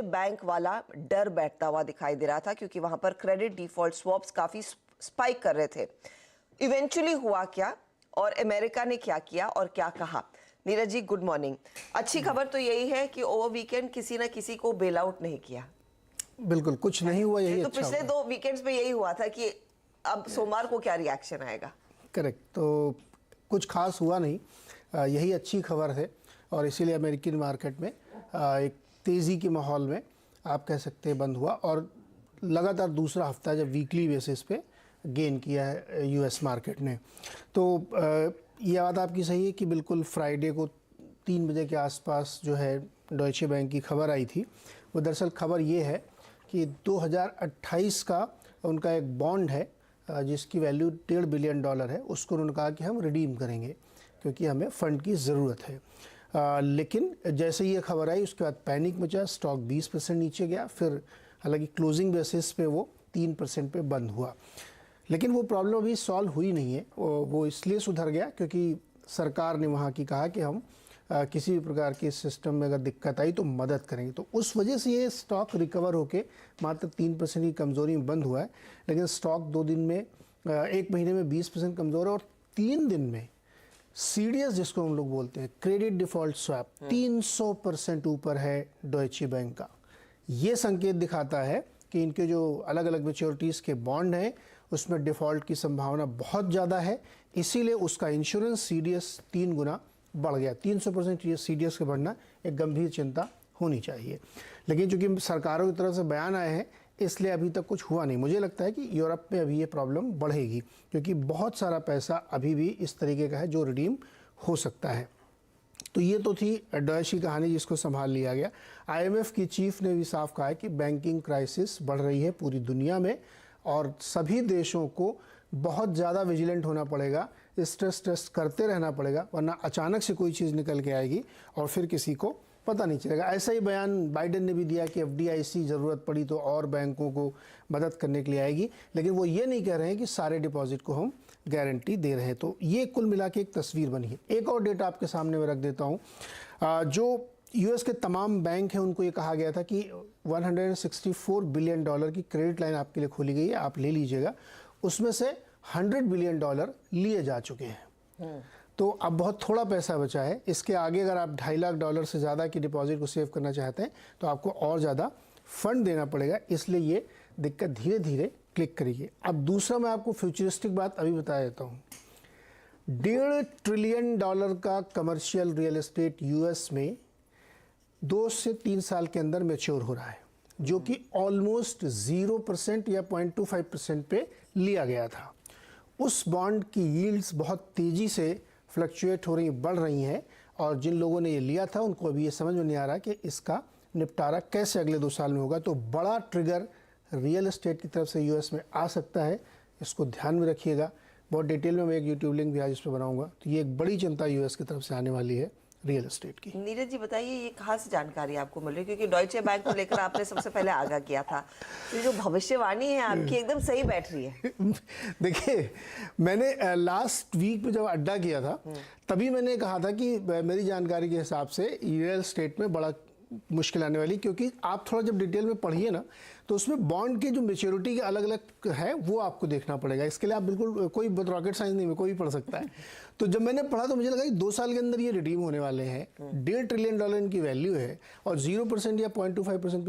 Bank वाला डर बैठता हुआ दिखाई दे रहा था क्योंकि वहां पर क्रेडिट डिफॉल्ट स्वैप्स काफी स्पाइक कर रहे थे। इवेंचुअली हुआ क्या और अमेरिका ने क्या किया और क्या कहा? Neeraj ji, good morning. अच्छी खबर तो यही है कि ओवर वीकेंड किसी ना किसी को बेल आउट नहीं किया। बिल्कुल कुछ नहीं हुआ, यही तो अच्छा पिछले 2 वीकेंड्स में यही हुआ था कि अब सोमवार को क्या रिएक्शन आएगा। करेक्ट, तो कुछ खास हुआ नहीं, यही अच्छी खबर है और इसीलिए अमेरिकन मार्केट में एक तेज़ी के माहौल में आप कह सकते हैं बंद हुआ और लगातार दूसरा हफ्ता जब वीकली बेसिस पे गेन किया है यूएस मार्केट ने। तो ये बात आपकी सही है कि बिल्कुल फ्राइडे को 3 बजे के आसपास जो है डॉयचे बैंक की खबर आई थी। वो दरअसल खबर ये है कि 2028 का उनका एक बॉन्ड है जिसकी वैल्यू $1.5 बिलियन है, उसको उन्होंने कहा कि हम रिडीम करेंगे क्योंकि हमें फ़ंड की ज़रूरत है। लेकिन जैसे ये खबर आई उसके बाद पैनिक मचा, स्टॉक 20% नीचे गया, फिर हालांकि क्लोजिंग बेसिस पे वो 3% पे बंद हुआ। लेकिन वो प्रॉब्लम अभी सॉल्व हुई नहीं है। वो इसलिए सुधर गया क्योंकि सरकार ने वहाँ की कहा कि हम किसी भी प्रकार के सिस्टम में अगर दिक्कत आई तो मदद करेंगे। तो उस वजह से ये स्टॉक रिकवर होके मात्र 3% की कमज़ोरी में बंद हुआ है। लेकिन स्टॉक 2 दिन में 1 महीने में 20% कमज़ोर है और 3 दिन में सीडीएस जिसको हम लोग बोलते हैं क्रेडिट डिफॉल्ट स्वैप 300% ऊपर है डॉयचे बैंक का। ये संकेत दिखाता है कि इनके जो अलग अलग मैच्योरिटीज़ के बॉन्ड हैं उसमें डिफ़ॉल्ट की संभावना बहुत ज़्यादा है, इसीलिए उसका इंश्योरेंस सीडीएस 3 गुना बढ़ गया। 300% सीडीएस का बढ़ना एक गंभीर चिंता होनी चाहिए। लेकिन चूंकि सरकारों की तरफ से बयान आए हैं इसलिए अभी तक कुछ हुआ नहीं। मुझे लगता है कि यूरोप में अभी ये प्रॉब्लम बढ़ेगी क्योंकि बहुत सारा पैसा अभी भी इस तरीके का है जो रिडीम हो सकता है। तो ये तो थी डॉयचे की कहानी जिसको संभाल लिया गया। आईएमएफ की चीफ ने भी साफ कहा है कि बैंकिंग क्राइसिस बढ़ रही है पूरी दुनिया में और सभी देशों को बहुत ज़्यादा विजिलेंट होना पड़ेगा, स्ट्रेस टेस्ट करते रहना पड़ेगा, वरना अचानक से कोई चीज़ निकल के आएगी और फिर किसी को पता नहीं चलेगा। ऐसा ही बयान बाइडेन ने भी दिया कि एफडीआईसी ज़रूरत पड़ी तो और बैंकों को मदद करने के लिए आएगी, लेकिन वो ये नहीं कह रहे हैं कि सारे डिपॉजिट को हम गारंटी दे रहे हैं। तो ये कुल मिला के एक तस्वीर बनी है। एक और डेटा आपके सामने मैं रख देता हूँ। जो यूएस के तमाम बैंक हैं उनको ये कहा गया था कि $164 बिलियन की क्रेडिट लाइन आपके लिए खोली गई है, आप ले लीजिएगा। उसमें से $100 बिलियन लिए जा चुके हैं। तो अब बहुत थोड़ा पैसा बचा है। इसके आगे अगर आप $2.5 लाख से ज़्यादा की डिपॉजिट को सेव करना चाहते हैं तो आपको और ज़्यादा फंड देना पड़ेगा, इसलिए ये दिक्कत धीरे धीरे क्लिक करिए। अब दूसरा मैं आपको फ्यूचरिस्टिक बात अभी बता देता हूँ। $1.5 ट्रिलियन का कमर्शियल रियल एस्टेट यूएस में 2 से 3 साल के अंदर मैच्योर हो रहा है, जो कि ऑलमोस्ट 0% या 0.25% पे लिया गया था। उस बॉन्ड की यील्ड्स बहुत तेज़ी से फ्लक्चुएट हो रही, बढ़ रही हैं और जिन लोगों ने ये लिया था उनको अभी ये समझ में नहीं आ रहा कि इसका निपटारा कैसे अगले 2 साल में होगा। तो बड़ा ट्रिगर रियल एस्टेट की तरफ से यूएस में आ सकता है, इसको ध्यान में रखिएगा। बहुत डिटेल में मैं एक यूट्यूब लिंक भी आज इस पर बनाऊंगा। तो ये एक बड़ी चिंता यूएस की तरफ से आने वाली है रियल एस्टेट की। नीरज जी बताइए, ये कहाँ से जानकारी आपको मिल रही है, क्योंकि डॉयचे बैंक को लेकर आपने सबसे पहले आगाह किया था, तो जो भविष्यवाणी है आपकी एकदम सही बैठ रही है। देखिए, मैंने लास्ट वीक में जब अड्डा किया था तभी मैंने कहा था कि मेरी जानकारी के हिसाब से रियल एस्टेट में बड़ा मुश्किल आने वाली, क्योंकि आप थोड़ा जब डिटेल में पढ़िए ना तो उसमें बॉन्ड के जो मैच्योरिटी के अलग अलग है वो आपको देखना पड़ेगा। इसके लिए आप बिल्कुल कोई रॉकेट साइंस नहीं में कोई भी पढ़ सकता है। तो जब मैंने पढ़ा तो मुझे लगा कि 2 साल के अंदर ये रिडीम होने वाले हैं। $1.5 ट्रिलियन इनकी वैल्यू है और 0% या 0.25%